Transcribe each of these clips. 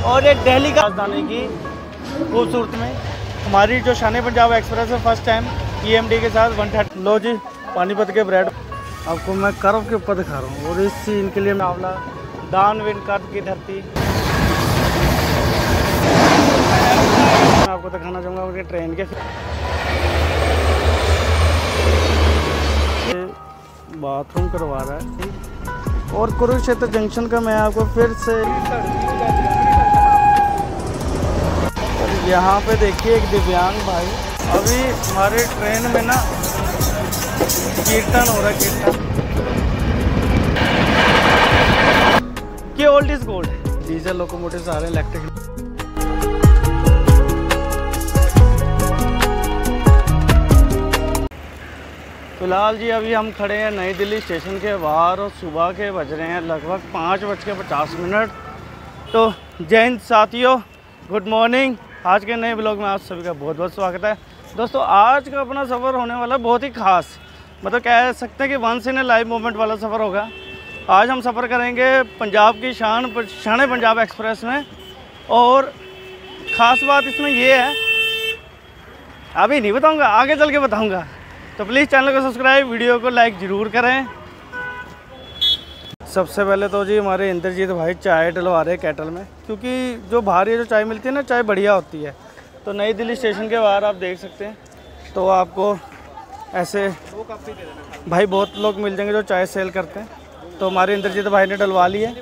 और एक दिल्ली का राजधानी की खूबसूरत में हमारी जो शान पंजाब एक्सप्रेस है फर्स्ट टाइम EMD के साथ 130। लो जी पानीपत के ब्रेड आपको मैं कर्व के ऊपर दिखा रहा हूँ और इस सीन के लिए मैं आवला डाउन विंड कर्व की धरती मैं आपको दिखाना चाहूँगा उनके ट्रेन के बाथरूम करवा रहा है। और कुरुक्षेत्र जंक्शन का मैं आपको फिर से यहाँ पे देखिए एक दिव्यांग भाई अभी हमारे ट्रेन में ना कीर्तन हो रहा है। कीर्तन कि old is gold diesel locomotive आ रहे हैं इलेक्ट्रिक। फिलहाल जी अभी हम खड़े हैं नई दिल्ली स्टेशन के बाहर और सुबह के बज रहे हैं लगभग 5:50। तो जय हिंद साथियों, गुड मॉर्निंग। आज के नए ब्लॉग में आप सभी का बहुत बहुत स्वागत है। दोस्तों आज का अपना सफ़र होने वाला बहुत ही ख़ास, मतलब कह सकते हैं कि once in a life moment वाला सफ़र होगा। आज हम सफ़र करेंगे पंजाब की शान पंजाब एक्सप्रेस में। और ख़ास बात इसमें ये है, अभी नहीं बताऊंगा, आगे चल के बताऊंगा। तो प्लीज़ चैनल को सब्सक्राइब, वीडियो को लाइक ज़रूर करें। सबसे पहले तो जी हमारे इंद्रजीत भाई चाय डलवा रहे हैं केटल में, क्योंकि जो बाहर ये जो चाय मिलती है ना, चाय बढ़िया होती है। तो नई दिल्ली स्टेशन के बाहर आप देख सकते हैं, तो आपको ऐसे भाई बहुत लोग मिल जाएंगे जो चाय सेल करते हैं। तो हमारे इंद्रजीत भाई ने डलवा ली है।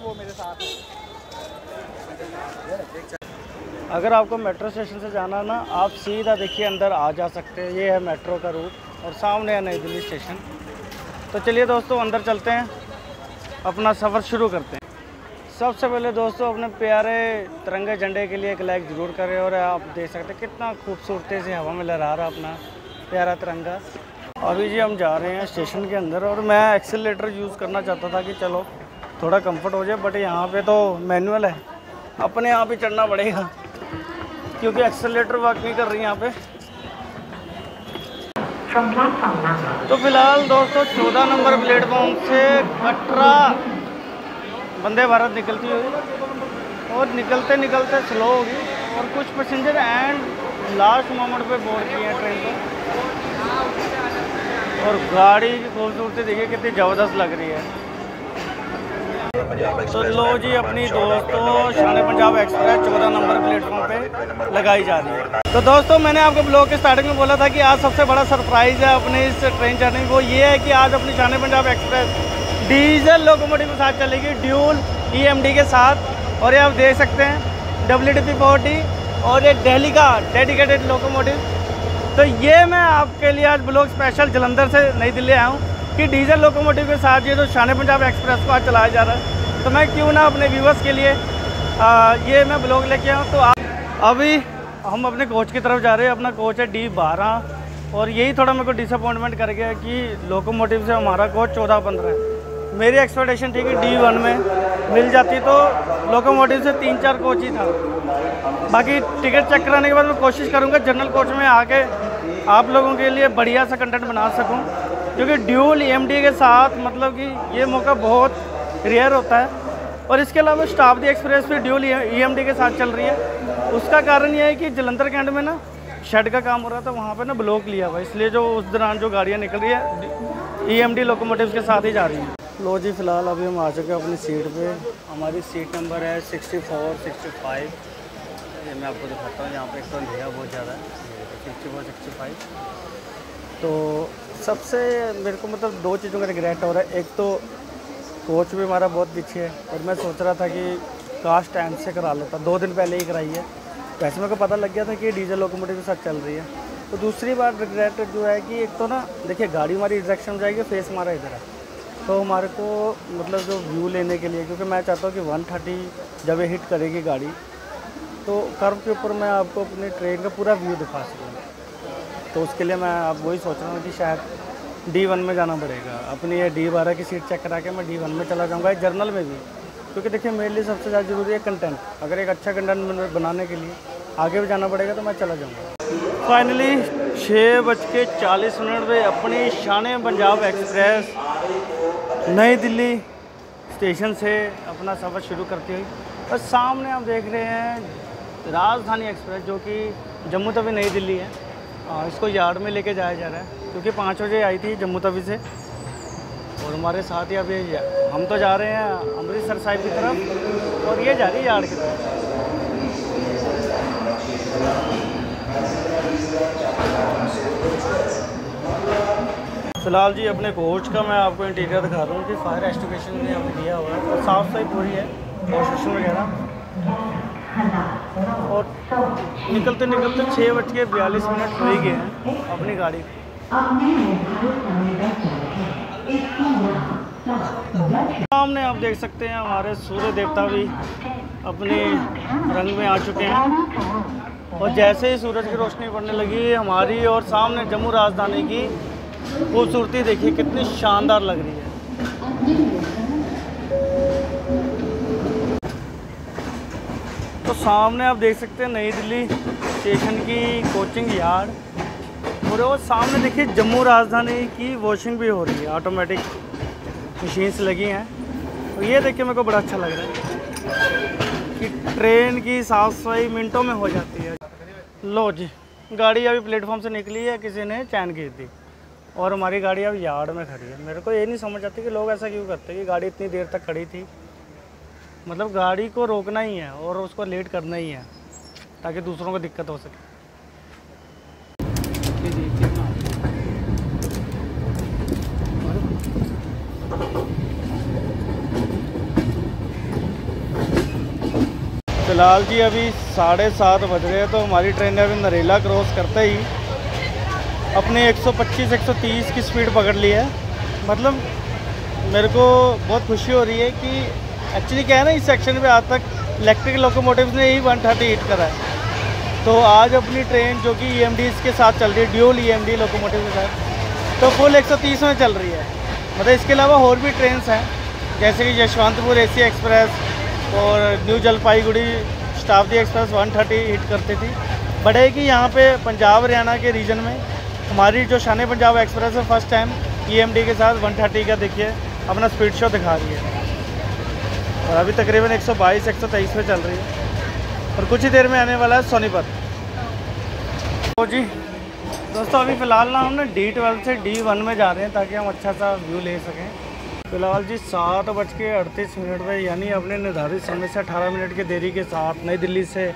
अगर आपको मेट्रो स्टेशन से जाना ना, आप सीधा देखिए अंदर आ जा सकते हैं। ये है मेट्रो का रूट और सामने है नई दिल्ली स्टेशन। तो चलिए दोस्तों अंदर चलते हैं, अपना सफ़र शुरू करते हैं। सबसे पहले दोस्तों अपने प्यारे तिरंगे झंडे के लिए एक लाइक ज़रूर करें। और आप देख सकते हैं कितना खूबसूरती से हवा में लहरा रहा अपना प्यारा तिरंगा। अभी जी हम जा रहे हैं स्टेशन के अंदर और मैं एक्सीलरेटर यूज़ करना चाहता था कि चलो थोड़ा कंफर्ट हो जाए, बट यहाँ पे तो मैनुअल है, अपने आप ही चढ़ना पड़ेगा क्योंकि एक्सीलरेटर वर्क नहीं कर रही यहाँ पे। तो फिलहाल दोस्तों 14 नंबर प्लेटफॉर्म से कटरा वंदे भारत निकलती हुई और निकलते निकलते स्लो होगी और कुछ पैसेंजर एंड लास्ट मोमेंट पे बोर्ड किए हैं ट्रेन को। और गाड़ी की खूबसूरती देखिए कितनी ज़बरदस्त लग रही है। तो लो जी अपनी दोस्तों शान पंजाब एक्सप्रेस 14 नंबर प्लेटफॉर्म पे लगाई जा रही है। तो दोस्तों मैंने आपको ब्लॉग के स्टार्टिंग में बोला था कि आज सबसे बड़ा सरप्राइज़ है अपने इस ट्रेन जर्नी में, वो ये है कि आज अपनी शान पंजाब एक्सप्रेस डीजल लोकोमोटिव के साथ चलेगी, ड्यूल EMD के साथ। और ये आप देख सकते हैं WDP-40 और एक दिल्ली का डेडिकेटेड लोकोमोटिव। तो ये मैं आपके लिए आज ब्लॉग स्पेशल जलंधर से नई दिल्ली आया हूँ कि डीजल लोकोमोटिव के साथ ये जो शान पंजाब एक्सप्रेस को आज चलाया जा रहा है। तो मैं क्यों ना अपने व्यूवर्स के लिए ये मैं ब्लॉग लेके आऊँ। तो अभी हम अपने कोच की तरफ जा रहे हैं। अपना कोच है D12 और यही थोड़ा मेरे को डिसअपॉइंटमेंट कर गया कि लोकोमोटिव से हमारा कोच 14-15 है। मेरी एक्सपेक्टेशन थी कि D1 में मिल जाती, तो लोकोमोटिव से 3-4 कोच ही था। बाकी टिकट चेक कराने के बाद मैं कोशिश करूंगा जनरल कोच में आके आप लोगों के लिए बढ़िया सा कंटेंट बना सकूं, क्योंकि ड्यूल EMD के साथ मतलब कि ये मौका बहुत रेयर होता है। और इसके अलावा शताब्दी एक्सप्रेस भी ड्यूल EMD के साथ चल रही है। उसका कारण ये है कि जलंधर कैंट में ना शेड का काम हो रहा था, वहाँ पर ना ब्लॉक लिया हुआ, इसलिए जो उस दौरान जो गाड़ियाँ निकल रही है EMD लोकोमोटिव के साथ ही जा रही हैं। लो जी फिलहाल अभी हम आ चुके हैं अपनी सीट पे। हमारी सीट नंबर है 64-65। ये मैं आपको दिखाता हूँ, यहाँ पे एक तो अंधेरा बहुत ज़्यादा है। 64-65। तो सबसे मेरे को मतलब दो चीज़ों का रिग्रेट हो रहा है। एक तो कोच भी हमारा बहुत पीछे है और मैं सोच रहा था कि काश टाइम से करा लेता, 2 दिन पहले ही कराई है। वैसे मेरे को पता लग गया था कि डीजल लोकोमोटिव के साथ चल रही है। तो दूसरी बात रिग्रेट जो है कि एक तो ना देखिए गाड़ी हमारी डायरेक्शन में जाएगी, फेस हमारा इधर है, तो हमारे को मतलब जो व्यू लेने के लिए, क्योंकि मैं चाहता हूँ कि 130 जब ये हिट करेगी गाड़ी तो कर्व के ऊपर मैं आपको अपनी ट्रेन का पूरा व्यू दिखा सकूँ। तो उसके लिए मैं अब वही सोच रहा हूँ कि शायद D1 में जाना पड़ेगा। अपनी ये D12 की सीट चेक करा के मैं D1 में चला जाऊँगा, जर्नल में भी, क्योंकि देखिए मेरे लिए सबसे ज़्यादा ज़रूरी है कंटेंट। अगर एक अच्छा कंटेंट बनाने के लिए आगे भी जाना पड़ेगा तो मैं चला जाऊँगा। फाइनली 6:40 पे अपनी शान पंजाब एक्सप्रेस नई दिल्ली स्टेशन से अपना सफ़र शुरू करती हुई और सामने आप देख रहे हैं राजधानी एक्सप्रेस जो कि जम्मू तवी नई दिल्ली है। इसको यार्ड में लेके जाया जा रहा है क्योंकि 5 बजे आई थी जम्मू तवी से। और हमारे साथ ही अभी हम तो जा रहे हैं अमृतसर साइड की तरफ और ये जा रही है यार्ड की तरफ। फिलहाल जी अपने कोच का मैं आपको इंटीरियर दिखा रहा हूँ कि फायर एक्सटिंग्विशन में हमें दिया हुआ है और साफ़ सफाई पूरी है, वॉश वगैरह। और निकलते निकलते 6:42 हो ही गए हैं अपनी गाड़ी। सामने आप देख सकते हैं हमारे सूर्य देवता भी अपने रंग में आ चुके हैं और जैसे ही सूरज की रोशनी पड़ने लगी हमारी और सामने जम्मू राजधानी की खूबसूरती देखिए कितनी शानदार लग रही है। तो सामने आप देख सकते हैं नई दिल्ली स्टेशन की कोचिंग यार्ड और वो सामने देखिए जम्मू राजधानी की वॉशिंग भी हो रही है, ऑटोमेटिक मशीन्स लगी हैं। और ये देखिए मेरे को बड़ा अच्छा लग रहा है कि ट्रेन की साफ़ सफाई मिनटों में हो जाती है। लो जी गाड़ी अभी प्लेटफॉर्म से निकली है, किसी ने चैन खींच दी और हमारी गाड़ी अब यार्ड में खड़ी है। मेरे को ये नहीं समझ आती कि लोग ऐसा क्यों करते कि गाड़ी इतनी देर तक खड़ी थी। मतलब गाड़ी को रोकना ही है और उसको लेट करना ही है ताकि दूसरों को दिक्कत हो सके। फिलहाल जी अभी 7:30 बज रहे हैं तो हमारी ट्रेन ने अभी नरेला क्रॉस करते ही अपने 125-130 की स्पीड पकड़ ली है। मतलब मेरे को बहुत खुशी हो रही है कि एक्चुअली क्या है ना, इस सेक्शन पे आज तक इलेक्ट्रिक लोकोमोटिव्स ने ही 130 हिट करा है। तो आज अपनी ट्रेन जो कि EMDs के साथ चल रही है, ड्यूल EMD लोकोमोटिव के साथ, तो फुल 130 में चल रही है। मतलब इसके अलावा और भी ट्रेन हैं जैसे कि यशवंतपुर AC एक्सप्रेस और न्यू जलपाईगुड़ी शताब्दी एक्सप्रेस 130 हिट करती थी। बट है कि यहाँ पे पंजाब हरियाणा के रीजन में हमारी जो शान पंजाब एक्सप्रेस है फर्स्ट टाइम EMD के साथ 130 का देखिए अपना स्पीड शो दिखा रही है और अभी तकरीबन 122-123 पे चल रही है और कुछ ही देर में आने वाला है सोनीपत। तो जी दोस्तों अभी फ़िलहाल ना हम ना D12 से D1 में जा रहे हैं ताकि हम अच्छा सा व्यू ले सकें। फ़िलहाल जी 7:38 पर यानी अपने निर्धारित समय से 18 मिनट की देरी के साथ नई दिल्ली से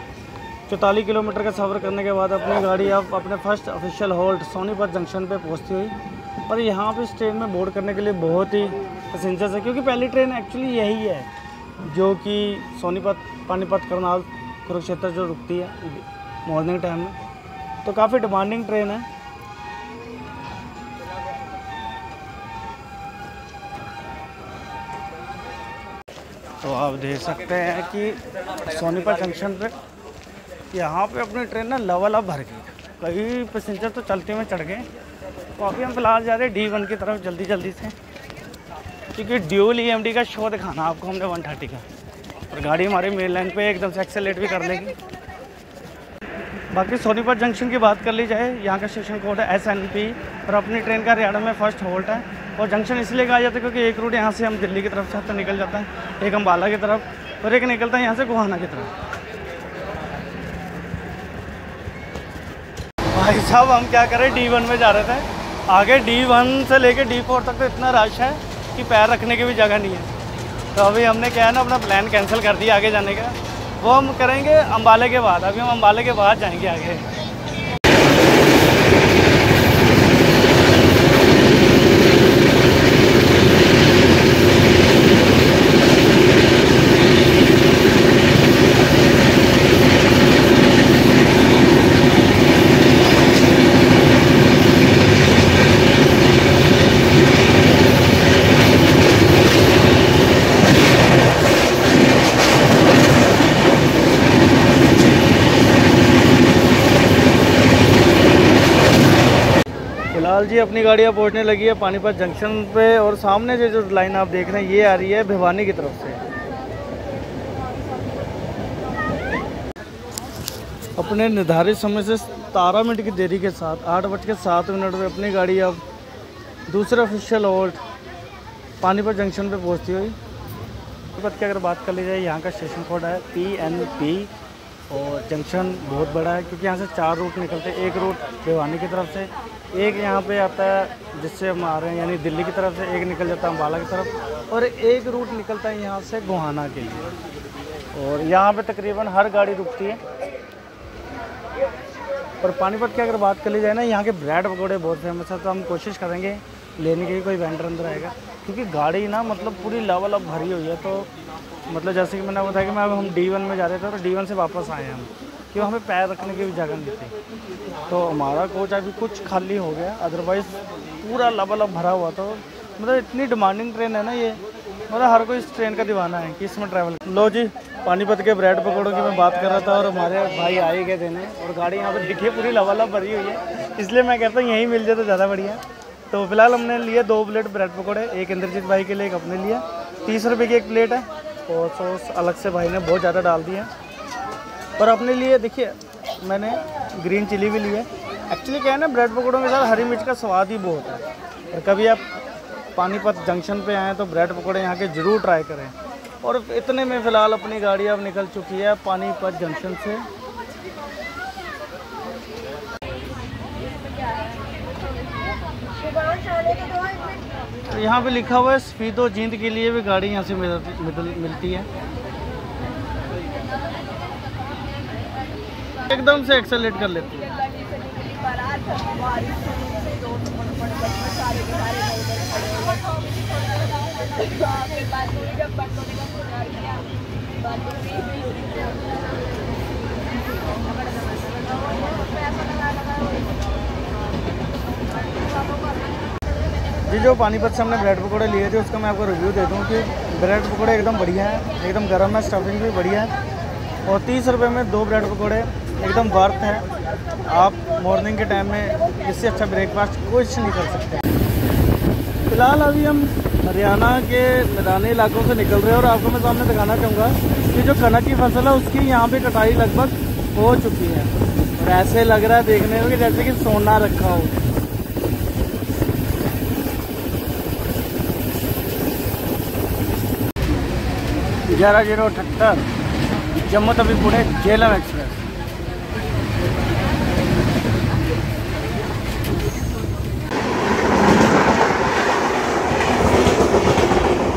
44 किलोमीटर का सफ़र करने के बाद अपनी गाड़ी अब अपने first official hold Sonipat junction पे पहुंचती हुई। और यहाँ पे इस ट्रेन में बोर्ड करने के लिए बहुत ही पैसेंजर्स है क्योंकि पहली ट्रेन एक्चुअली यही है जो कि सोनीपत पानीपत करनाल कुरुक्षेत्र जो रुकती है मॉर्निंग टाइम में। तो काफ़ी डिमांडिंग ट्रेन है। तो आप देख सकते हैं कि सोनीपत जंक्शन पे यहाँ पे अपनी ट्रेन ना लेवल अप भर गई। कई पैसेंजर तो चलते में चढ़ गए। तो अभी हम फिलहाल जा रहे हैं D1 की तरफ जल्दी से क्योंकि ड्यूल EMD का शो दिखाना आपको हमने 130 का। और गाड़ी हमारे मेन लाइन पे एकदम से एक्सेलेरेट भी कर लेगी। बाकी सोनीपत जंक्शन की बात कर ली जाए, यहाँ का स्टेशन कोड है SNP और अपनी ट्रेन का हरियाणा में फर्स्ट होल्ट है। और जंक्शन इसलिए कहा जाता है क्योंकि एक रूट यहाँ से हम दिल्ली की तरफ से तो निकल जाता है, एक अम्बाला की तरफ और एक निकलता है यहाँ से गोहाना की तरफ। भाई साहब हम क्या करें, D1 में जा रहे थे। आगे D1 से लेके D4 तक तो इतना रश है कि पैर रखने की भी जगह नहीं है। तो अभी हमने क्या है ना अपना प्लान कैंसिल कर दिया आगे जाने का। वो हम करेंगे अम्बाले के बाद। अभी हम अम्बाले के बाद जाएंगे आगे। फिलहाल जी अपनी गाड़ियाँ पहुँचने लगी है पानीपत जंक्शन पे और सामने जो लाइन आप देख रहे हैं ये आ रही है भिवानी की तरफ से। अपने निर्धारित समय से 17 मिनट की देरी के साथ 8:07 पे अपनी गाड़ी अब दूसरे ऑफिशियल होल्ड पानीपत जंक्शन पे पहुँचती हुई पानीपत की अगर बात कर ली जाए, यहाँ का स्टेशन कोड है PNP और जंक्शन बहुत बड़ा है क्योंकि यहाँ से 4 रूट निकलते हैं। एक रूट भिवानी की तरफ से, एक यहाँ पे आता है जिससे हम आ रहे हैं यानी दिल्ली की तरफ से, एक निकल जाता है अम्बाला की तरफ और एक रूट निकलता है यहाँ से गोहाना के लिए। और यहाँ पे तकरीबन हर गाड़ी रुकती है। और पानीपत की अगर बात कर ली जाए ना, यहाँ के ब्रेड पकौड़े बहुत फेमस है, तो हम कोशिश करेंगे लेने की, कोई वेंडर अंदर आएगा क्योंकि गाड़ी ना मतलब पूरी लबालब भरी हुई है। तो मतलब जैसे कि मैंने बताया कि मैं अब हम D1 में जा रहे थे तो D1 से वापस आए हम, क्यों हमें पैर रखने की भी जगह नहीं थी। तो हमारा कोच अभी कुछ खाली हो गया, अदरवाइज़ पूरा लबालब भरा हुआ। तो मतलब इतनी डिमांडिंग ट्रेन है ना ये, मतलब हर कोई इस ट्रेन का दीवाना है कि इसमें ट्रैवल। लो जी, पानीपत के ब्रेड पकौड़ों की मैं बात कर रहा था और हमारे भाई आए गए देने, और गाड़ी यहाँ पर दिखिए पूरी लबालब भरी हुई है, इसलिए मैं कहता हूँ यहीं मिल जाए तो ज़्यादा बढ़िया। तो फिलहाल हमने लिए 2 प्लेट ब्रेड पकौड़े, एक इंद्रजीत भाई के लिए, एक अपने लिए। 30 रुपये की एक प्लेट है और सॉस अलग से भाई ने बहुत ज़्यादा डाल दिया। और अपने लिए देखिए मैंने ग्रीन चिली भी ली है। एक्चुअली क्या है ना, ब्रेड पकौड़ों के साथ हरी मिर्च का स्वाद ही बहुत है। और कभी आप पानीपत जंक्शन पे आएँ तो ब्रेड पकौड़े यहाँ के ज़रूर ट्राई करें। और इतने में फ़िलहाल अपनी गाड़ी अब निकल चुकी है पानीपत जंक्शन से। तो यहाँ पे लिखा हुआ है स्पीडो जींद के लिए भी गाड़ी यहाँ से मिलती है। एकदम से एक्सेलेरेट कर लेती है। जी जो पानीपत से हमने ब्रेड पकौड़े लिए थे उसका मैं आपको रिव्यू दे दूँ कि ब्रेड पकौड़े एकदम बढ़िया है, एकदम गर्म है, स्टफिंग भी बढ़िया है। और 30 रुपये में 2 ब्रेड पकौड़े एकदम वर्थ है। आप मॉर्निंग के टाइम में इससे अच्छा ब्रेकफास्ट कुछ नहीं कर सकते। फिलहाल अभी हम हरियाणा के मैदानी इलाकों से निकल रहे हैं और आपको मैं सामने दिखाना चाहूँगा कि जो कनक की फसल है उसकी यहाँ पे कटाई लगभग हो चुकी है। और ऐसे लग रहा है देखने में कि जैसे कि सोना रखा हो। ग्यारह 078 जम्मू तवी पुणे झेलम एक्सप्रेस।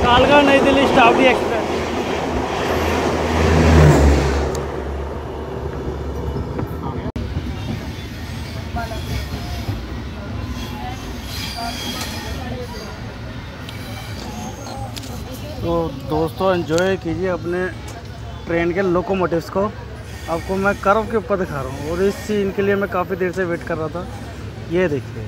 कालका नई दिल्ली शताब्दी एक्सप्रेस। तो दोस्तों एंजॉय कीजिए अपने ट्रेन के लोकोमोटिव्स को। आपको मैं कर्व के ऊपर दिखा रहा हूँ और इस सीन के लिए मैं काफ़ी देर से वेट कर रहा था। ये देखिए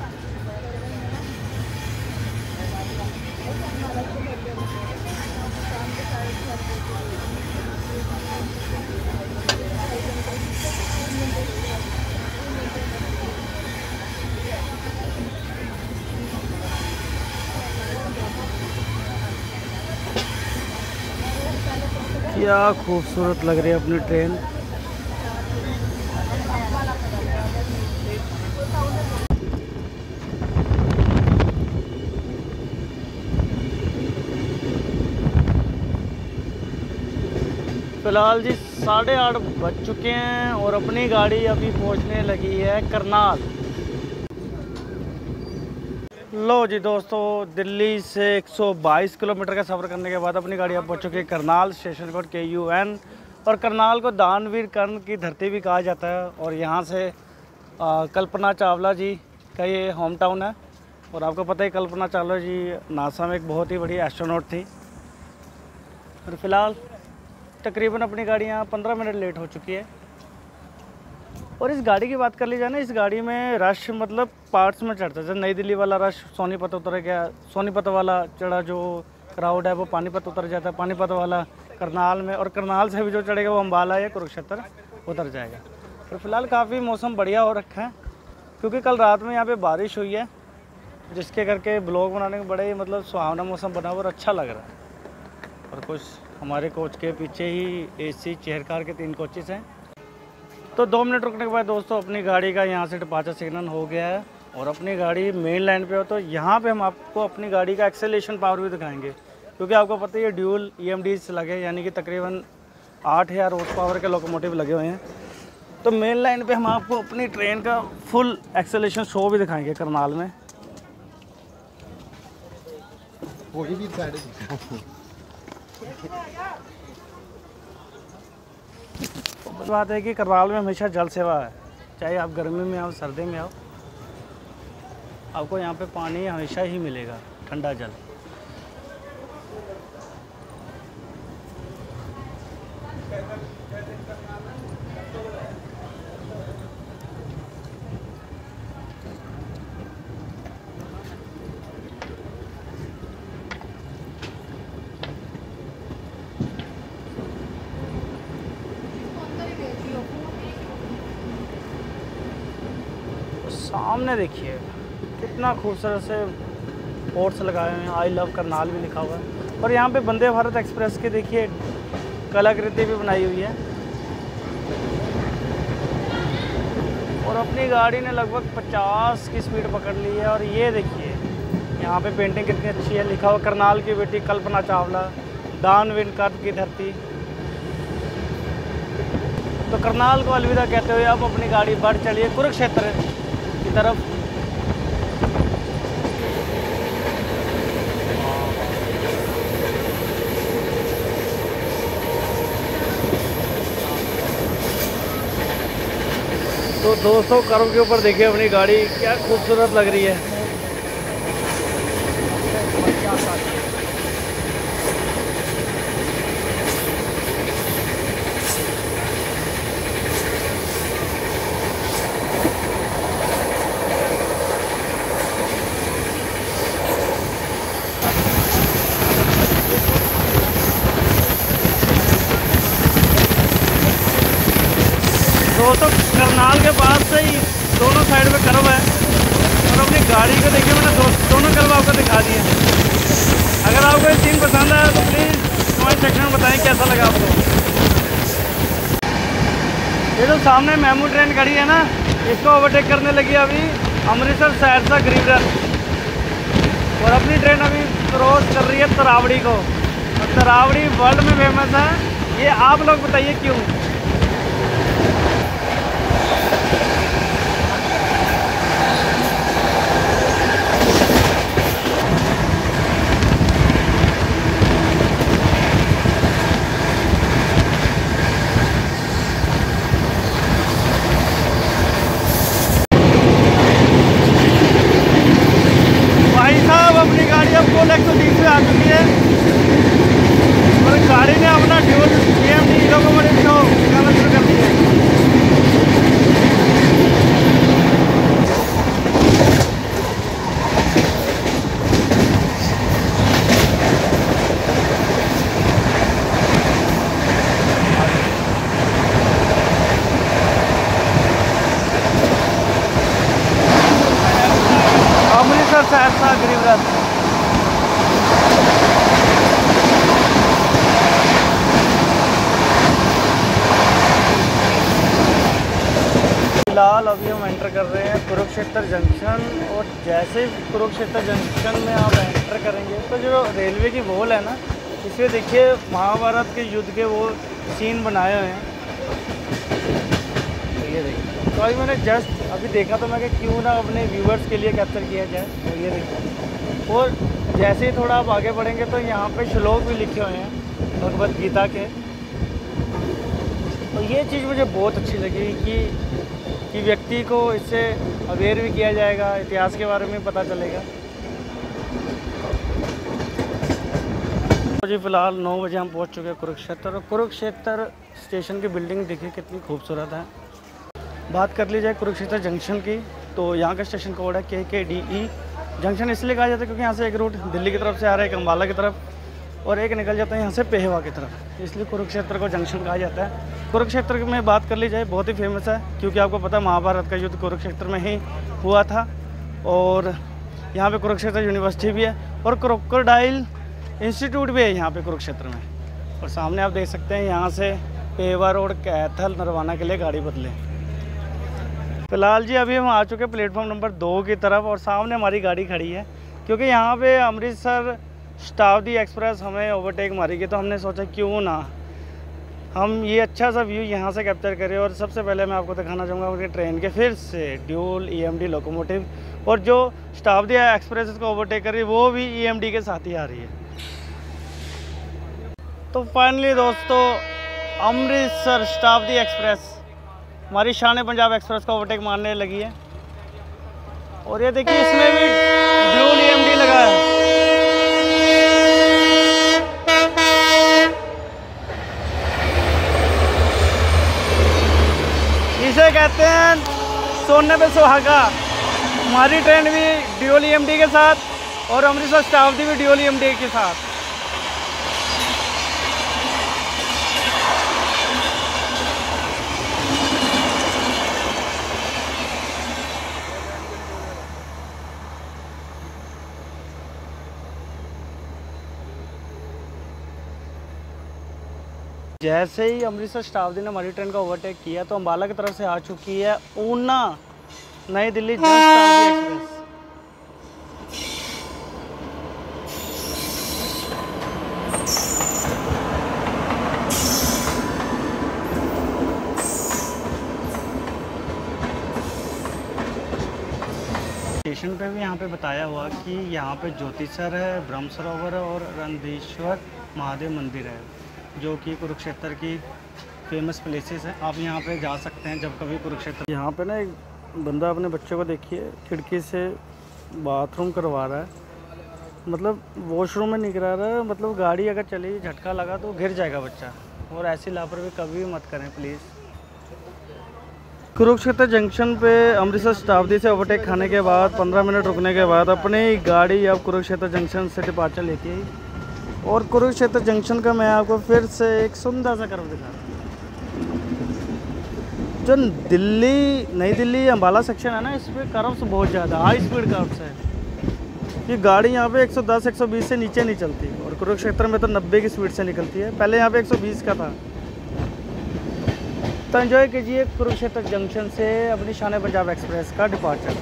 क्या खूबसूरत लग रही है अपनी ट्रेन। फिलहाल जी 8:30 बज चुके हैं और अपनी गाड़ी अभी पहुंचने लगी है करनाल। लो जी दोस्तों, दिल्ली से 122 किलोमीटर का सफ़र करने के बाद अपनी गाड़ी अब पहुंच चुकी है करनाल, स्टेशन कोड KUN। और करनाल को दानवीर कर्ण की धरती भी कहा जाता है। और यहाँ से कल्पना चावला जी का ये होम टाउन है। और आपको पता है कल्पना चावला जी नासा में एक बहुत ही बड़ी एस्ट्रोनॉट थी। और फिलहाल तकरीबन अपनी गाड़ी यहाँ 15 मिनट लेट हो चुकी है। और इस गाड़ी की बात कर ली जाए ना, इस गाड़ी में रश मतलब पार्ट्स में चढ़ता है। जैसे नई दिल्ली वाला रश सोनीपत उतर गया, सोनीपत वाला चढ़ा जो क्राउड है वो पानीपत उतर जाता है, पानीपत वाला करनाल में, और करनाल से भी जो चढ़ेगा वो अम्बाला या कुरुक्षेत्र उतर जाएगा। और फिलहाल काफ़ी मौसम बढ़िया हो रखा है क्योंकि कल रात में यहाँ पे बारिश हुई है, जिसके करके ब्लॉग बनाने में बड़े ही मतलब सुहावना मौसम बना और अच्छा लग रहा है। और कुछ हमारे कोच के पीछे ही AC चेयर कार के 3 कोचेस हैं। तो 2 मिनट रुकने के बाद दोस्तों अपनी गाड़ी का यहाँ से डिपार्चर सिग्नल हो गया है और अपनी गाड़ी मेन लाइन पे हो। तो यहाँ पे हम आपको अपनी गाड़ी का एक्सेलेरेशन पावर भी दिखाएंगे क्योंकि आपको पता है ये ड्यूल EMDs लगे, यानी कि तकरीबन 8000 हॉर्स पावर के लोकोमोटिव लगे हुए हैं। तो मेन लाइन पे हम आपको अपनी ट्रेन का फुल एक्सेलरेशन शो भी दिखाएंगे करनाल में। वही भी साइड बात है कि करनाल में हमेशा जल सेवा है, चाहे आप गर्मी में आओ सर्दी में आओ, आपको यहाँ पे पानी हमेशा ही मिलेगा, ठंडा जल। सामने देखिए कितना खूबसूरत से पोर्ट्स लगाए हुए हैं, आई लव करनाल भी लिखा हुआ है। और यहाँ पे वंदे भारत एक्सप्रेस के देखिए कलाकृति भी बनाई हुई है। और अपनी गाड़ी ने लगभग 50 की स्पीड पकड़ ली है। और ये देखिए यहाँ पे पेंटिंग कितनी अच्छी है, लिखा हुआ करनाल की बेटी कल्पना चावला, दान विनकर्द की धरती। तो करनाल को अलविदा कहते हुए आप अपनी गाड़ी बढ़ चलिए कुरुक्षेत्र की तरफ। तो 200 कर्व के ऊपर देखिए अपनी गाड़ी क्या खूबसूरत लग रही है। दोस्तों करनाल के पास से ही दोनों साइड में कर्व है। और अपनी गाड़ी को देखिए, मैंने दोनों कर्व आपको दिखा दिए। अगर आपको ये सीन पसंद आया तो प्लीज़ कमेंट सेक्शन में बताएं कैसा लगा आपको। ये जो सामने मेमू ट्रेन खड़ी है ना, इसको ओवरटेक करने लगी अभी अमृतसर सहरसा गरीब रथ। और अपनी ट्रेन अभी क्रॉस कर रही है तरावड़ी को। और तरावड़ी वर्ल्ड में फेमस है, ये आप लोग बताइए क्यों। अपनी गाड़ी अब फुल 130 पे आ चुकी है और गाड़ी ने अपना ड्यूल EMD लोकोमोटिव शो दिखाना शुरू कर दिया है। अमृतसर सहरसा गरीब रथ। फिलहाल अभी हम एंटर कर रहे हैं कुरुक्षेत्र जंक्शन। और जैसे ही कुरुक्षेत्र जंक्शन में आप एंटर करेंगे तो जो रेलवे की वॉल है ना, इसमें देखिए महाभारत के युद्ध के वो सीन बनाए हुए हैं। तो ये देखिए, तो अभी मैंने जस्ट अभी देखा तो मैं कि क्यों ना अपने व्यूवर्स के लिए कैप्चर किया जाए। तो ये देखिए, और जैसे ही थोड़ा आप आगे बढ़ेंगे तो यहाँ पे श्लोक भी लिखे हुए हैं भगवद गीता के। तो ये चीज़ मुझे बहुत अच्छी लगी कि व्यक्ति को इससे अवेयर भी किया जाएगा, इतिहास के बारे में पता चलेगा। तो जी फ़िलहाल 9 बजे हम पहुंच चुके हैं कुरुक्षेत्र। और कुरुक्षेत्र स्टेशन की बिल्डिंग देखिए कितनी खूबसूरत है। बात कर ली जाए कुरुक्षेत्र जंक्शन की, तो यहाँ का स्टेशन कोड है KKDE। जंक्शन इसलिए कहा जाता है क्योंकि यहाँ से एक रूट दिल्ली की तरफ से आ रहा है, एक अम्बाला की तरफ, और एक निकल जाता है यहाँ से पेहवा की तरफ, इसलिए कुरुक्षेत्र को जंक्शन कहा जाता है। कुरुक्षेत्र में बात कर ली जाए, बहुत ही फेमस है क्योंकि आपको पता है महाभारत का युद्ध कुरुक्षेत्र में ही हुआ था। और यहाँ पे कुरुक्षेत्र यूनिवर्सिटी भी है और क्रोकोडाइल इंस्टीट्यूट भी है यहाँ पे कुरुक्षेत्र में। और सामने आप देख सकते हैं यहाँ से पेहवा रोड कैथल नरवाना के लिए गाड़ी बदले। फिलहाल जी अभी हम आ चुके हैं प्लेटफॉर्म नंबर 2 की तरफ और सामने हमारी गाड़ी खड़ी है क्योंकि यहाँ पे अमृतसर शताब्दी एक्सप्रेस हमें ओवरटेक मारेगी, तो हमने सोचा क्यों ना हम ये अच्छा सा व्यू यहाँ से कैप्चर करें। और सबसे पहले मैं आपको दिखाना चाहूँगा उनके ट्रेन के फिर से ड्यूल EMD लोकोमोटिव, और जो शताब्दी एक्सप्रेस इसको ओवरटेक कर रही है वो भी EMD के साथ ही आ रही है। तो फाइनली दोस्तों अमृतसर शताब्दी एक्सप्रेस हमारी शान पंजाब एक्सप्रेस को ओवरटेक मारने लगी है। और ये देखिए इसमें भी ड्यूल EMD लगा है। इसे कहते हैं सोने पे सुहागा। हमारी ट्रेन भी ड्यूल EMD के साथ और अमृतसर शताब्दी भी ड्यूल EMD के साथ। जैसे ही अमृतसर शताब्दी ने हमारी ट्रेन को ओवरटेक किया तो अम्बाला की तरफ से आ चुकी है ऊना नई दिल्ली जन शताब्दी एक्सप्रेस। स्टेशन पे भी यहाँ पे बताया हुआ कि यहाँ पे ज्योतिसर है, ब्रह्म सरोवर है और रणधीश्वर महादेव मंदिर है, जो कि कुरुक्षेत्र की फेमस प्लेसेस हैं। आप यहाँ पे जा सकते हैं जब कभी कुरुक्षेत्र। यहाँ पे ना एक बंदा अपने बच्चे को देखिए खिड़की से बाथरूम करवा रहा है, मतलब वॉशरूम में नहीं करा रहा है, मतलब गाड़ी अगर चली झटका लगा तो गिर जाएगा बच्चा। और ऐसी लापरवाही कभी भी मत करें प्लीज़। कुरुक्षेत्र जंक्शन पे अमृतसर शताब्दी से ओवरटेक खाने के बाद 15 मिनट रुकने के बाद अपनी गाड़ी अब कुरुक्षेत्र जंक्शन से डिपार्चर लेती है। और कुरुक्षेत्र जंक्शन का मैं आपको फिर से एक सुंदर सा कर्व दिखा रहा हूँ। जो नई दिल्ली अम्बाला सेक्शन है ना, इस पर कर्व्स बहुत ज़्यादा हाई स्पीड कर्व्स है। ये गाड़ी यहाँ पे 110 120 से नीचे नहीं चलती, और कुरुक्षेत्र में तो 90 की स्पीड से निकलती है। पहले यहाँ पे 120 का था। तो एंजॉय कीजिए कुरुक्षेत्र जंक्शन से अपनी शान पंजाब एक्सप्रेस का डिपार्चर।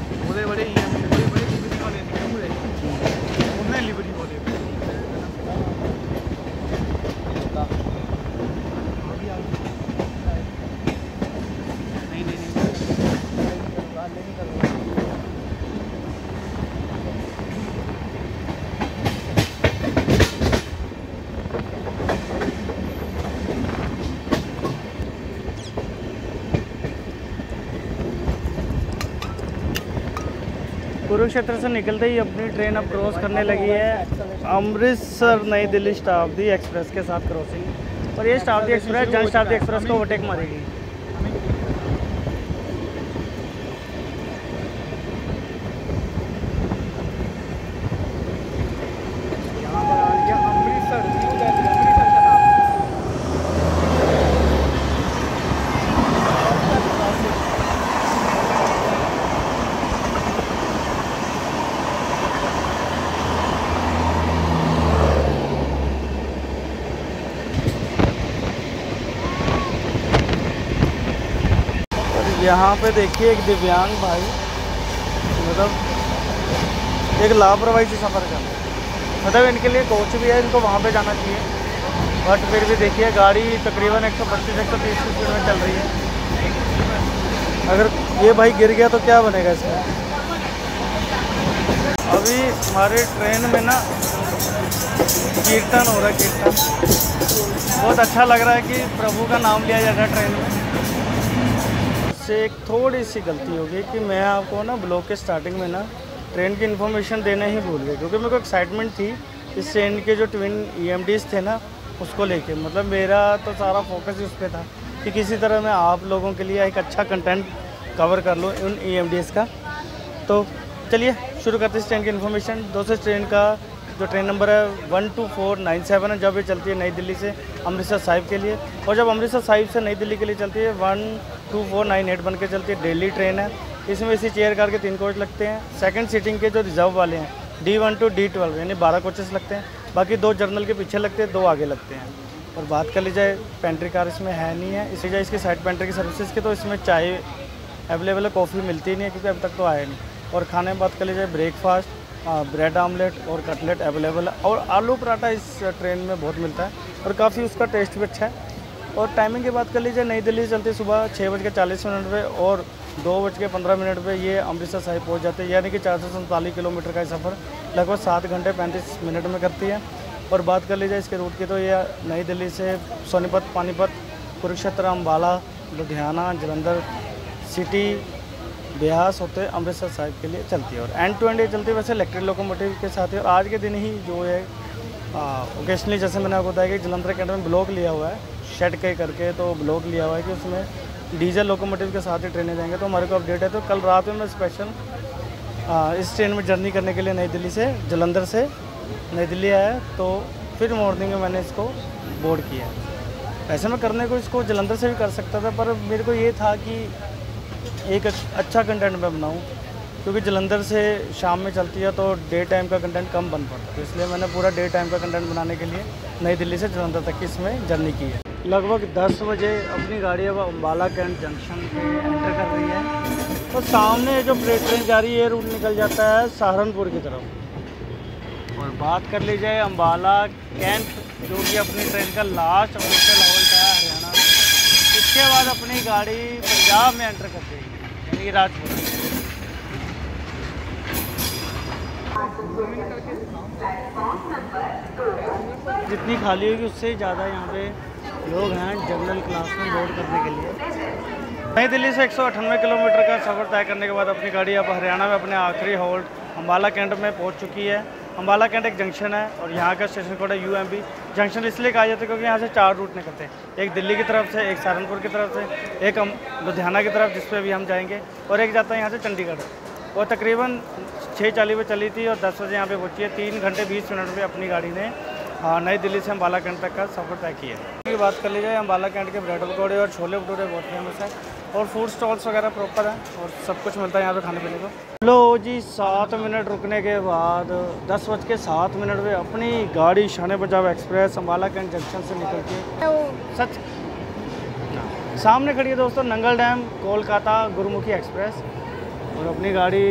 कुरुक्षेत्र से निकलते ही अपनी ट्रेन अब क्रॉस करने लगी है अमृतसर नई दिल्ली शताब्दी एक्सप्रेस के साथ क्रॉसिंग। और ये शताब्दी एक्सप्रेस जन शताब्दी एक्सप्रेस को ओवरटेक मारेगी। यहाँ पे देखिए एक दिव्यांग भाई मतलब एक लापरवाही से सफ़र कर रहे हैं। मतलब इनके लिए कोच भी है, इनको वहाँ पे जाना चाहिए, बट फिर भी देखिए गाड़ी तकरीबन 125-130 की स्पीड में चल रही है। अगर ये भाई गिर गया तो क्या बनेगा इसमें। अभी हमारे ट्रेन में ना कीर्तन हो रहा है, कीर्तन बहुत अच्छा लग रहा है कि प्रभु का नाम लिया जा रहा है ट्रेन में। से एक थोड़ी सी गलती हो गई कि मैं आपको ना ब्लॉग के स्टार्टिंग में ना ट्रेन की इन्फॉर्मेशन देना ही भूल गए, क्योंकि मेरे को एक्साइटमेंट थी इस ट्रेन के जो ट्विन EMDs थे ना उसको लेके। मतलब मेरा तो सारा फोकस ही उस पर था कि किसी तरह मैं आप लोगों के लिए एक अच्छा कंटेंट कवर कर लूँ उन EMDs का। तो चलिए शुरू करते हैं इस ट्रेन की इन्फॉर्मेशन। दोस्तों ट्रेन का जो ट्रेन नंबर है 12497 है, जब ये चलती है नई दिल्ली से अमृतसर साहिब के लिए, और जब अमृतसर साहिब से नई दिल्ली के लिए चलती है 12498 बन के चलती है। दिल्ली ट्रेन है, इसमें इसी चेयर कार के 3 कोच लगते हैं। सेकंड सीटिंग के जो रिजर्व वाले हैं D1 to D12 यानी 12 कोचेस लगते हैं, बाकी 2 जर्नल के पीछे लगते हैं, 2 आगे लगते हैं। और बात कर ली जाए पेंट्री कार इसमें है नहीं है, इसी वजह इसकी साइड पेंट्री की सर्विसेज की तो इसमें चाय अवेलेबल है, कॉफ़ी मिलती नहीं है क्योंकि अभी तक तो आया नहीं। और खाने में बात कर ली जाए ब्रेकफास्ट ब्रेड आमलेट और कटलेट अवेलेबल है, और आलू पराठा इस ट्रेन में बहुत मिलता है और काफ़ी उसका टेस्ट भी अच्छा है। और टाइमिंग की बात कर लीजिए, नई दिल्ली से चलती सुबह 6:40 पे और 2:15 पे ये अमृतसर साहिब पहुंच जाते हैं, यानी कि 447 किलोमीटर का सफ़र लगभग 7 घंटे 35 मिनट में करती है। और बात कर लीजिए इसके रूट की, तो ये नई दिल्ली से सोनीपत, पानीपत, कुरुक्षेत्र, अम्बाला, लुधियाना, जलंधर सिटी, ब्यास होते अमृतसर साहिब के लिए चलती है। और एंड टू एंड ये चलती है वैसे इलेक्ट्रिक लोकोमोटिव के साथ है। और आज के दिन ही जो है ओकेशनली, जैसे मैंने आपको बताया कि जलंधर कैंट में ब्लॉक लिया हुआ है शेड के करके, तो ब्लॉक लिया हुआ है कि उसमें डीजल लोकोमोटिव के साथ ही ट्रेनें जाएंगे। तो हमारे को अपडेट है। तो कल रात में मैं स्पेशल इस ट्रेन में जर्नी करने के लिए नई दिल्ली से, जलंधर से नई दिल्ली आया, तो फिर मॉर्निंग में मैंने इसको बोर्ड किया। ऐसे मैं करने को इसको जलंधर से भी कर सकता था, पर मेरे को ये था कि एक अच्छा कंटेंट मैं बनाऊँ, क्योंकि जलंधर से शाम में चलती है तो डे टाइम का कंटेंट कम बन पाता है। तो इसलिए मैंने पूरा डे टाइम का कंटेंट बनाने के लिए नई दिल्ली से जलंधर तक की इसमें जर्नी की है। लगभग 10 बजे अपनी गाड़ी अब अम्बाला कैंट जंक्शन पे एंटर कर रही है। तो सामने जो ट्रेन जा रही है, रूट निकल जाता है सहारनपुर की तरफ। और बात कर ली जाए अम्बाला कैंट, जो कि अपनी ट्रेन का लास्ट ऑफिशियल हॉल्ट है हरियाणा, इसके बाद अपनी गाड़ी पंजाब में एंटर कर देगी, यानी कि राजपुरा। जितनी खाली होगी उससे ज़्यादा यहाँ पे लोग हैं जनरल क्लास में बोर्ड करने के लिए। नई दिल्ली से 198 किलोमीटर का सफ़र तय करने के बाद अपनी गाड़ी अब हरियाणा में अपने आखिरी होल्ड अम्बाला कैंट में पहुँच चुकी है। अम्बाला कैंट एक जंक्शन है और यहाँ का स्टेशन कोड है UMB। जंक्शन इसलिए कहा जाता है क्योंकि यहाँ से 4 रूट निकलते हैं, एक दिल्ली की तरफ से, एक सहारनपुर की तरफ से, एक लुधियाना की तरफ जिस पर भी हम जाएंगे, और एक जाता है यहाँ से चंडीगढ़। और तकरीबन 6:40 पे चली थी और 10 बजे यहाँ पे पहुँची है। 3 घंटे 20 मिनट में अपनी गाड़ी ने नई दिल्ली से अम्बाला कैंट तक का सफ़र तय किया है। बात कर ली जाए, अम्बाला कैंट के ब्रेड पकौड़े और छोले भटूरे बहुत फेमस है, और फूड स्टॉल्स वगैरह प्रॉपर हैं और सब कुछ मिलता है यहाँ पे खाने पीने को। लो जी, 7 मिनट रुकने के बाद 10:07 पे अपनी गाड़ी Shan Punjab express Ambala cantt junction से निकल के सच सामने खड़ी है दोस्तों, नंगल डैम कोलकाता गुरुमुखी एक्सप्रेस। और अपनी गाड़ी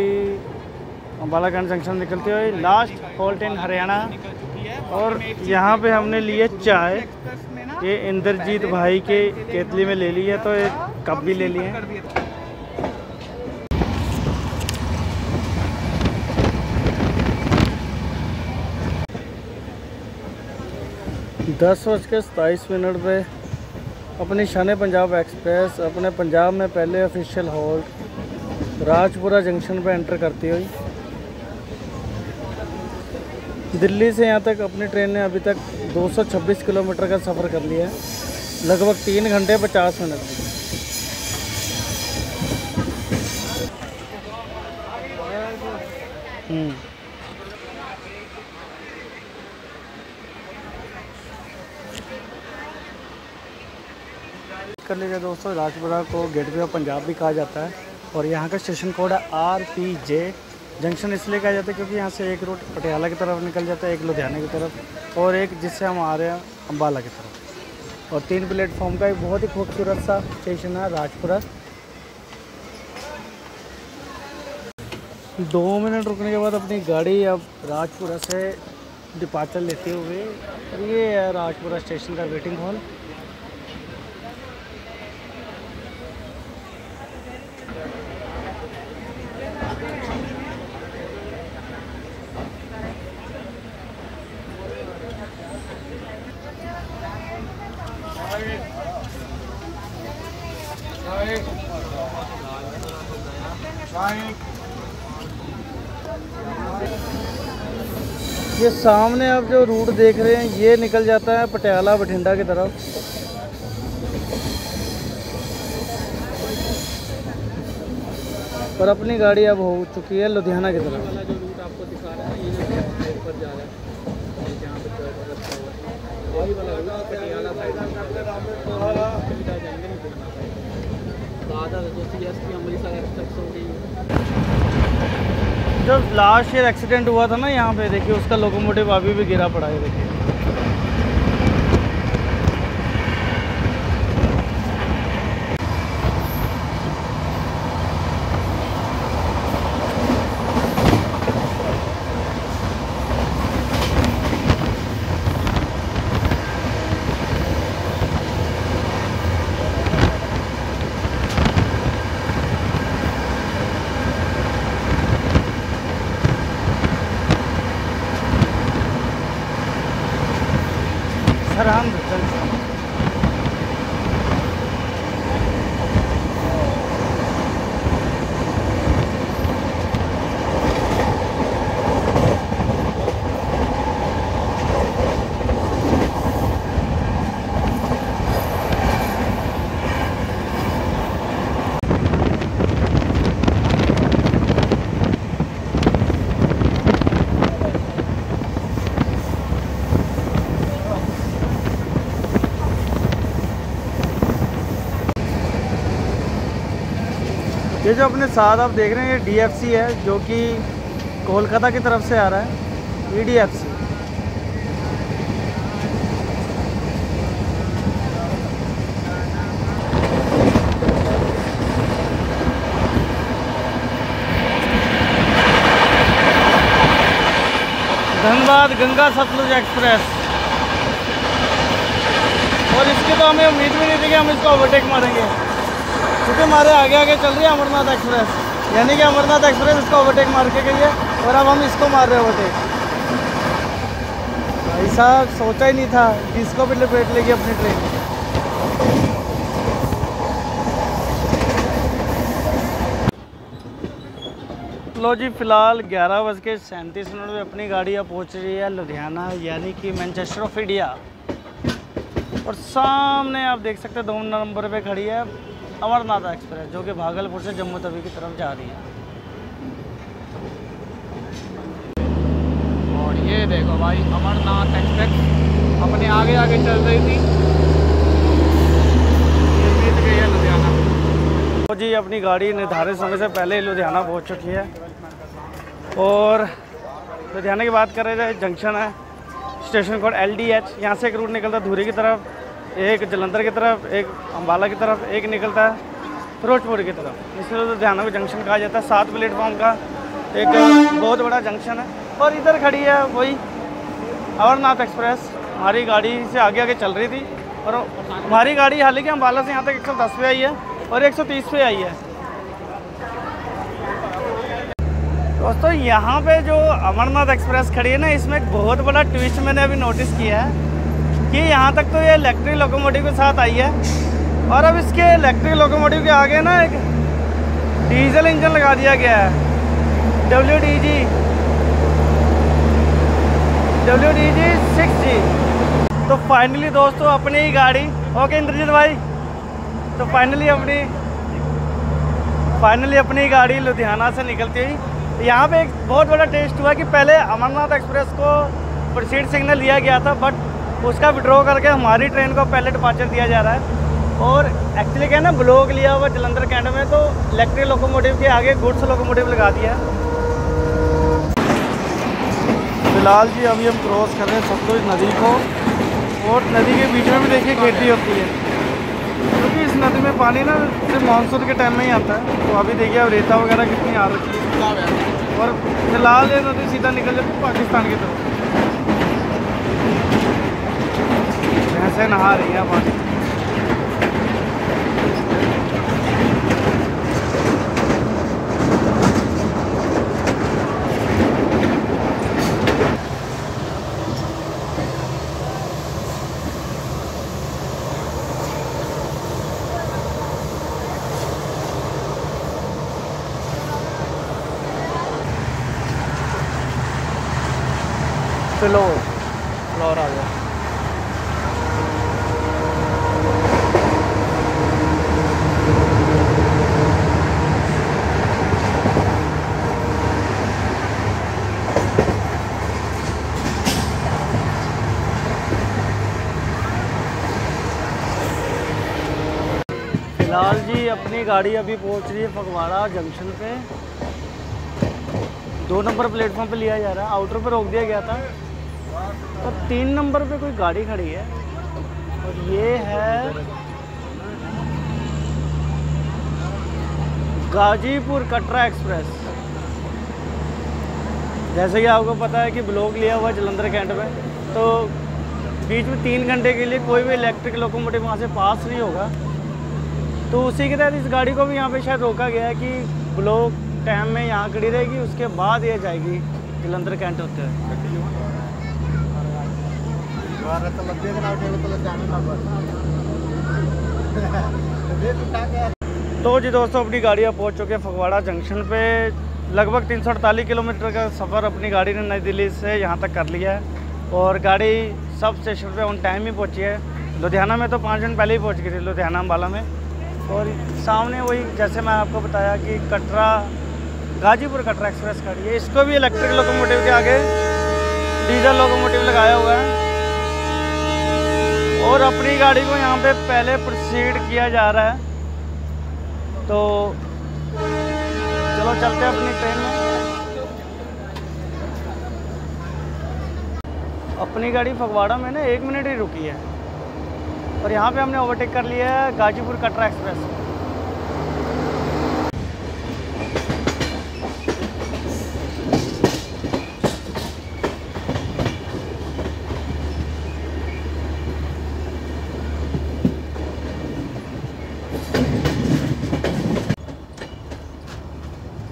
अम्बाला कैंट जंक्शन निकलती हुई लास्ट होल्ट इन हरियाणा। और यहाँ पे हमने लिए चाय, ये इंद्रजीत भाई के केतली में ले ली है, तो एक कप भी ले लिए। 10:27 पे अपनी शान पंजाब एक्सप्रेस अपने पंजाब में पहले ऑफिशियल होल्ड राजपुरा जंक्शन पे एंटर करती हुई दिल्ली से यहाँ तक अपनी ट्रेन ने अभी तक 226 किलोमीटर का सफ़र कर लिया है, लगभग 3 घंटे 50 मिनट में। कर लीजिए दोस्तों, राजपुरा को गेटवे ऑफ पंजाब भी कहा जाता है और यहाँ का स्टेशन कोड है RPG। जंक्शन इसलिए कहा जाता है क्योंकि यहाँ से एक रूट पटियाला की तरफ निकल जाता है, एक लुधियाना की तरफ और एक जिससे हम आ रहे हैं अम्बाला की तरफ। और 3 प्लेटफॉर्म का एक बहुत ही खूबसूरत सा स्टेशन है राजपुरा। 2 मिनट रुकने के बाद अपनी गाड़ी अब राजपुरा से डिपार्चर लेते हुए, ये है राजपुरा स्टेशन का वेटिंग हॉल। ये सामने आप जो रूट देख रहे हैं ये निकल जाता है पटियाला बठिंडा की तरफ। और अपनी गाड़ी अब हो चुकी है लुधियाना की तरफ। वाला जो रूट आपको दिखा रहा है ये ऊपर जा रहा है, जहाँ पे वही वाला रूट पटियाला साइड जब लास्ट ईयर एक्सीडेंट हुआ था ना यहाँ पे, देखिए उसका लोकोमोटिव अभी भी गिरा पड़ा है। देखिए ये जो अपने साथ आप देख रहे हैं ये DFC है, जो कि कोलकाता की तरफ से आ रहा है, EDFC। धनबाद गंगा सतलुज एक्सप्रेस। और इसकी तो हमें उम्मीद भी नहीं थी कि हम इसको ओवरटेक मारेंगे, क्योंकि हमारे आगे आगे चल रही है अमरनाथ एक्सप्रेस, यानी कि अमरनाथ एक्सप्रेस इसको ओवरटेक मार के गई है और अब हम इसको मार रहे हैं ओवरटेक। भाई साहब सोचा ही नहीं था कि इसको भी लपेट लेगी अपनी ट्रेन। लो जी, फ़िलहाल 11:37 पे अपनी गाड़ी अब पहुँच रही है लुधियाना, यानी कि मैनचेस्टर ऑफ इंडिया। और सामने आप देख सकते हैं 2 नंबर पे खड़ी है अमरनाथ एक्सप्रेस, जो कि भागलपुर से जम्मू तवी की तरफ जा रही है। और ये देखो भाई, अमरनाथ एक्सप्रेस अपने आगे आगे चल रही थी, ये बीत गई है लुधियाना। तो जी अपनी गाड़ी निर्धारित समय से पहले ही लुधियाना पहुंच चुकी है। और लुधियाना की बात कर रहे थे, जंक्शन है, स्टेशन कोड LDH। यहाँ से एक रूट निकलता है धुरी की तरफ, एक जलंधर की तरफ, एक अम्बाला की तरफ, एक निकलता है फिरोजपुर की तरफ। इसलिए लुधियाना को जंक्शन कहा जाता है। 7 प्लेटफॉर्म का एक बहुत बड़ा जंक्शन है। और इधर खड़ी है वही अमरनाथ एक्सप्रेस, हमारी गाड़ी से आगे आगे चल रही थी। और हमारी गाड़ी हालांकि अम्बाला से यहाँ तक 110 पे आई है और 130 पे आई है। दोस्तों यहाँ पे जो अमरनाथ एक्सप्रेस खड़ी है ना, इसमें एक बहुत बड़ा ट्विस्ट मैंने अभी नोटिस किया है कि यहाँ तक तो ये इलेक्ट्रिक लोकोमोटिव के साथ आई है, और अब इसके इलेक्ट्रिक लोकोमोटिव के आगे ना एक डीजल इंजन लगा दिया गया है, WDG 6G। तो फाइनली दोस्तों अपनी ही गाड़ी, ओके इंद्रजीत भाई, तो फाइनली अपनी गाड़ी लुधियाना से निकलती हुई यहाँ पे एक बहुत बड़ा टेस्ट हुआ कि पहले अमरनाथ एक्सप्रेस को प्रोसीड सिग्नल दिया गया था, बट उसका विड्रॉ करके हमारी ट्रेन को पहले डिपार्चर दिया जा रहा है। और एक्चुअली क्या है ना, ब्लॉक लिया हुआ जलंधर कैंट में, तो इलेक्ट्रिक लोकोमोटिव के आगे गुड्स लोकोमोटिव लगा दिया है। फिलहाल जी अभी हम क्रॉस कर रहे हैं सतलुज नदी को, और नदी के बीच में भी देखिए खेती होती है, क्योंकि इस नदी में पानी ना सिर्फ मानसून के टाइम में ही आता है। तो अभी देखिए अब रेता वगैरह कितनी आ रखी है, और फिलहाल ये नदी सीधा निकल जाती है पाकिस्तान की तरफ। भैंसें नहा रही हैं पानी। फ्लोर आ गया। फिलहाल जी अपनी गाड़ी अभी पहुंच रही है फगवाड़ा जंक्शन पे। 2 नंबर प्लेटफॉर्म पे लिया जा रहा है, आउटर पे रोक दिया गया था। तो 3 नंबर पे कोई गाड़ी खड़ी है, और ये है गाजीपुर कटरा एक्सप्रेस। जैसे कि आपको पता है कि ब्लॉक लिया हुआ जलंधर कैंट में, तो बीच में 3 घंटे के लिए कोई भी इलेक्ट्रिक लोकोमोटिव वहाँ से पास नहीं होगा। तो उसी के तहत इस गाड़ी को भी यहाँ पे शायद रोका गया है कि ब्लॉक टाइम में यहाँ खड़ी रहेगी, उसके बाद ये जाएगी जलंधर कैंट होते हुए। तो जी दोस्तों अपनी गाड़ी अब पहुँच चुके हैं फगवाड़ा जंक्शन पे। लगभग 348 किलोमीटर का सफ़र अपनी गाड़ी ने नई दिल्ली से यहाँ तक कर लिया है, और गाड़ी सब स्टेशन पे ऑन टाइम ही पहुँची है। लुधियाना में तो 5 मिनट पहले ही पहुँच गई थी, लुधियाना अम्बाला में। और सामने वही जैसे मैं आपको बताया कि कटरा गाजीपुर कटरा एक्सप्रेस खड़ी है, इसको भी इलेक्ट्रिक लोकोमोटिव के आगे डीजल लोकोमोटिव लगाया हुआ है। और अपनी गाड़ी को यहाँ पे पहले प्रोसीड किया जा रहा है। तो चलो चलते हैं अपनी ट्रेन में। अपनी गाड़ी फगवाड़ा में ना 1 मिनट ही रुकी है और यहाँ पे हमने ओवरटेक कर लिया है गाजीपुर कटरा एक्सप्रेस।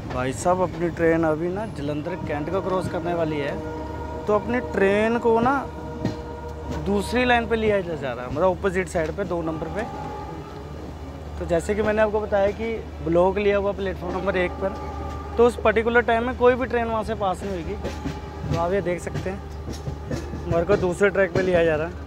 भाई साहब अपनी ट्रेन अभी ना जलंधर कैंट को क्रॉस करने वाली है, तो अपनी ट्रेन को ना दूसरी लाइन पे लिया जा रहा है, मतलब ऑपोजिट साइड पे 2 नंबर पे। तो जैसे कि मैंने आपको बताया कि ब्लॉक लिया हुआ प्लेटफॉर्म नंबर 1 पर, तो उस पर्टिकुलर टाइम में कोई भी ट्रेन वहाँ से पास नहीं होगी। तो आप ये देख सकते हैं हमारे को दूसरे ट्रैक पे लिया जा रहा है।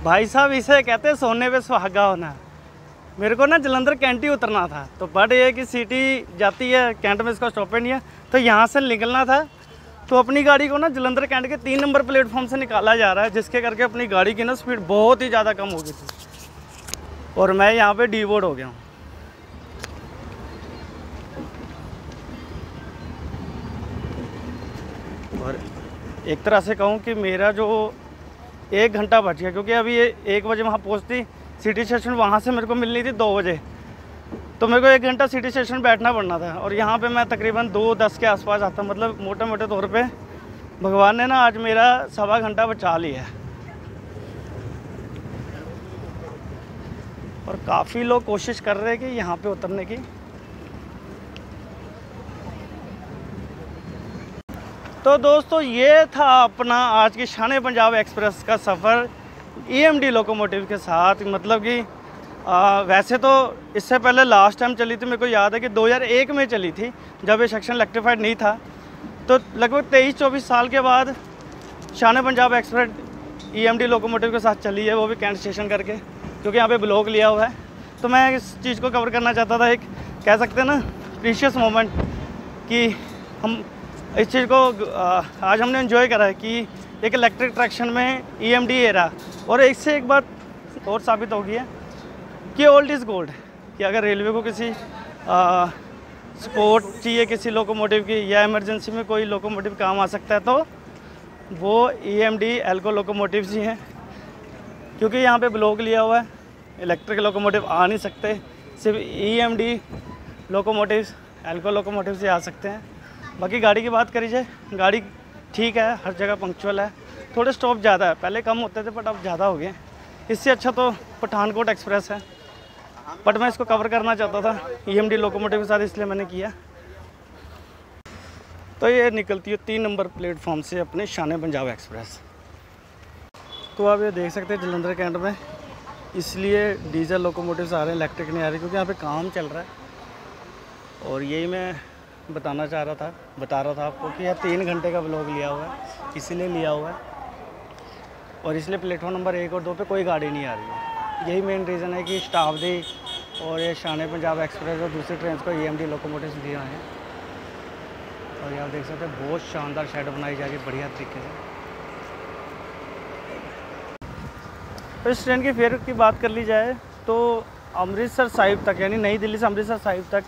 भाई साहब इसे कहते हैं सोने पे सुहागा होना। मेरे को ना जलंधर कैंट ही उतरना था, तो बट ये कि सिटी जाती है कैंट में, इसका स्टॉप नहीं है, तो यहाँ से निकलना था। तो अपनी गाड़ी को ना जलंधर कैंट के 3 नंबर प्लेटफॉर्म से निकाला जा रहा है, जिसके करके अपनी गाड़ी की ना स्पीड बहुत ही ज़्यादा कम हो गई थी और मैं यहाँ पे डीबोर्ड हो गया हूँ। और एक तरह से कहूँ कि मेरा जो 1 घंटा बच गया, क्योंकि अभी ये 1 बजे वहाँ पहुँचती सिटी स्टेशन, वहाँ से मेरे को मिलनी थी 2 बजे, तो मेरे को 1 घंटा सिटी स्टेशन बैठना पड़ना था और यहाँ पे मैं तकरीबन 2:10 के आसपास आता। मतलब मोटे मोटे तौर पे भगवान ने ना आज मेरा 1.25 घंटा बचा लिया है। और काफ़ी लोग कोशिश कर रहे हैं कि यहाँ पे उतरने की। तो दोस्तों ये था अपना आज की शान पंजाब एक्सप्रेस का सफ़र EMD लोकोमोटिव के साथ। मतलब कि वैसे तो इससे पहले लास्ट टाइम चली थी, मेरे को याद है कि 2001 में चली थी, जब ये सेक्शन इलेक्ट्रीफाइड नहीं था। तो लगभग 23-24 साल के बाद शान पंजाब एक्सप्रेस EMD लोकोमोटिव के साथ चली है, वो भी कैंट स्टेशन करके, क्योंकि यहाँ पे ब्लॉक लिया हुआ है। तो मैं इस चीज़ को कवर करना चाहता था, एक कह सकते हैं ना प्रीशियस मोमेंट, कि हम इस चीज़ को आज हमने एंजॉय करा है कि एक इलेक्ट्रिक ट्रैक्शन में EMD एरा। और इससे एक बात और साबित हो गई है कि ओल्ड इज़ गोल्ड, कि अगर रेलवे को किसी सपोर्ट चाहिए किसी लोकोमोटिव की, या इमरजेंसी में कोई लोकोमोटिव काम आ सकता है, तो वो EMD एल्को लोकोमोटिव्स ही हैं। क्योंकि यहाँ पे ब्लॉक लिया हुआ है, इलेक्ट्रिक लोकोमोटिव आ नहीं सकते, सिर्फ EMD लोकोमोटिव्स एल्को लोकोमोटिव से आ सकते हैं। बाकी गाड़ी की बात करी जाए, गाड़ी ठीक है, हर जगह पंक्चुअल है। थोड़े स्टॉप ज़्यादा है, पहले कम होते थे बट अब ज़्यादा हो गए। इससे अच्छा तो पठानकोट एक्सप्रेस है, बट मैं इसको कवर करना चाहता था EMD लोकोमोटिव के साथ, इसलिए मैंने किया। तो ये निकलती है 3 नंबर प्लेटफॉर्म से अपने शान पंजाब एक्सप्रेस। तो आप ये देख सकते हैं जलंधर कैंट में इसलिए डीजल लोकोमोटिव्स आ रहे हैं, इलेक्ट्रिक नहीं आ रही, क्योंकि यहाँ पे काम चल रहा है। और यही मैं बता रहा था आपको कि यह 3 घंटे का ब्लॉक लिया हुआ है, इसीलिए लिया हुआ है। और इसलिए प्लेटफॉर्म नंबर 1 और 2 पे कोई गाड़ी नहीं आ रही है। यही मेन रीज़न है कि शताब्दी और ये शान पंजाब एक्सप्रेस और दूसरी ट्रेन को EMD लोकोमोटिव्स दिए हैं। और आप देख सकते हैं बहुत शानदार शेड बनाई जा रही है बढ़िया तरीके से। तो इस ट्रेन की फेयर की बात कर ली जाए तो अमृतसर साहिब तक, यानी नई दिल्ली से अमृतसर साहिब तक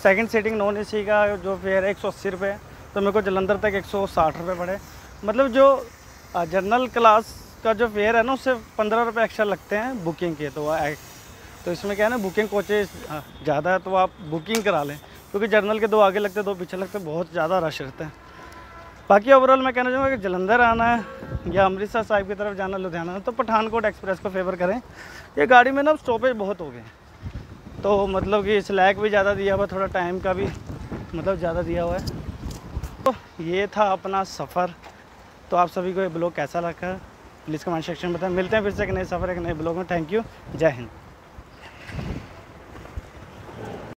सेकंड सीटिंग नॉन AC का जो फेयर है 180 रुपये, तो मेरे को जलंधर तक 160 रुपये पड़े। मतलब जो जनरल क्लास का जो फेयर है ना, उससे 15 रुपये एक्स्ट्रा लगते हैं बुकिंग के। तो इसमें क्या है ना, बुकिंग कोचेज ज़्यादा है, तो आप बुकिंग करा लें, क्योंकि जर्नल के 2 आगे लगते 2 पीछे लगते, बहुत ज़्यादा रश रहता है। बाकी ओवरऑल मैं कहना चाहूँगा कि जलंधर आना है या अमृतसर साहिब की तरफ जाना, लुधियाना, तो पठानकोट एक्सप्रेस को फेवर करें। ये गाड़ी में ना स्टॉपेज बहुत हो गए, तो मतलब कि स्लैक भी ज़्यादा दिया हुआ, थोड़ा टाइम का भी मतलब ज़्यादा दिया हुआ है। तो ये था अपना सफ़र। तो आप सभी को ये ब्लॉग कैसा लगा प्लीज़ कमेंट सेक्शन में बताएं। मिलते हैं फिर से एक नए सफ़र एक नए ब्लॉग में। थैंक यू, जय हिंद।